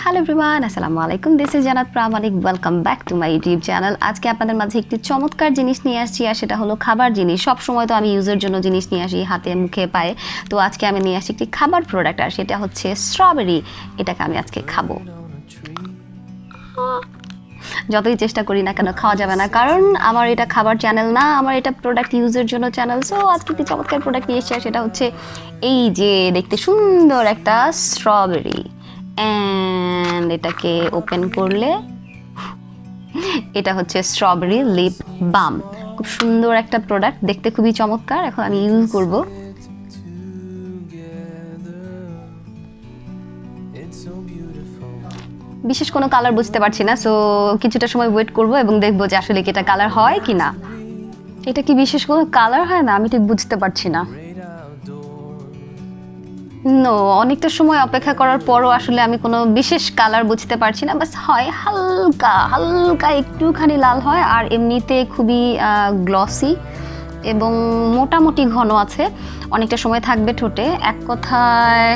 Hello everyone, আসসালামু আলাইকুম। This is Jannat Pramanik. Welcome back to my YouTube channel. আজকে আপনাদের মাঝে একটি চমৎকার জিনিস নিয়ে আসছি, আর সেটা হলো খাবার জিনিস। সব সময় তো আমি ইউজের জন্য জিনিস নিয়ে আসি, হাতে মুখে পায়ে। তো আজকে আমি নিয়ে আসছি একটি খাবার প্রোডাক্ট, আর সেটা হচ্ছে স্ট্রবেরি। এটাকে আমি আজকে খাবো। যতই চেষ্টা করি না কেন খাওয়া যাবে না, কারণ আমার এটা খাবার চ্যানেল না, আমার এটা প্রোডাক্ট ইউজের জন্য চ্যানেল। সো আজকে একটি চমৎকার প্রোডাক্ট নিয়ে এসেছি, আর সেটা হচ্ছে এই যে দেখতে সুন্দর একটা স্ট্রবেরি। অ্যান্ড এটাকে ওপেন করলে এটা হচ্ছে স্ট্রবেরি লিপ বাম। খুব সুন্দর একটা প্রোডাক্ট, দেখতে খুবই চমৎকার। এখন আমি ইউজ করব। বিশেষ কোনো কালার বুঝতে পারছি না, সো কিছুটা সময় ওয়েট করব এবং দেখবো যে আসলে কি এটা কালার হয় কি না। এটা কি বিশেষ কোনো কালার হয় না, আমি ঠিক বুঝতে পারছি না। নো, অনেকটা সময় অপেক্ষা করার পরও আসলে আমি কোনো বিশেষ কালার বুঝতে পারছি না। বাস হয় হালকা হালকা একটুখানি লাল হয়, আর এমনিতে খুবই গ্লসি এবং মোটামুটি ঘন আছে। অনেকটা সময় থাকবে ঠোঁটে। এক কথায়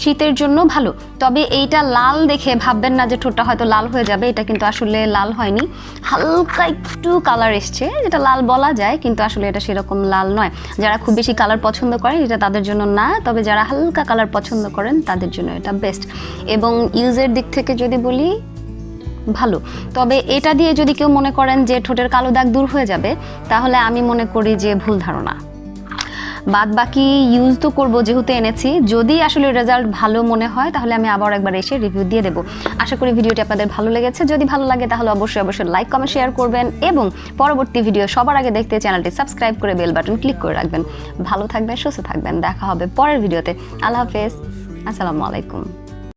শীতের জন্য ভালো। তবে এইটা লাল দেখে ভাববেন না যে ঠোঁটটা হয়তো লাল হয়ে যাবে, এটা কিন্তু আসলে লাল হয়নি। হালকা একটু কালার এসছে, যেটা লাল বলা যায়, কিন্তু আসলে এটা সেরকম লাল নয়। যারা খুব বেশি কালার পছন্দ করেন এটা তাদের জন্য না, তবে যারা হালকা কালার পছন্দ করেন তাদের জন্য এটা বেস্ট। এবং ইউজের দিক থেকে যদি বলি, ভালো। তবে এটা দিয়ে যদি কেউ মনে করেন যে ঠোঁটের কালো দাগ দূর হয়ে যাবে, তাহলে আমি মনে করি যে ভুল ধারণা। বাদ বাকি ইউজ তো করবো যেহেতু এনেছি, যদি আসলে রেজাল্ট ভালো মনে হয় তাহলে আমি আবার একবার এসে রিভিউ দিয়ে দেবো। আশা করি ভিডিওটি আপনাদের ভালো লেগেছে। যদি ভালো লাগে তাহলে অবশ্যই লাইক কমেন্ট শেয়ার করবেন, এবং পরবর্তী ভিডিও সবার আগে দেখতে চ্যানেলটি সাবস্ক্রাইব করে বেল বাটন ক্লিক করে রাখবেন। ভালো থাকবেন, সুস্থ থাকবেন। দেখা হবে পরের ভিডিওতে। আল্লাহ হাফেজ, আসসালামু আলাইকুম।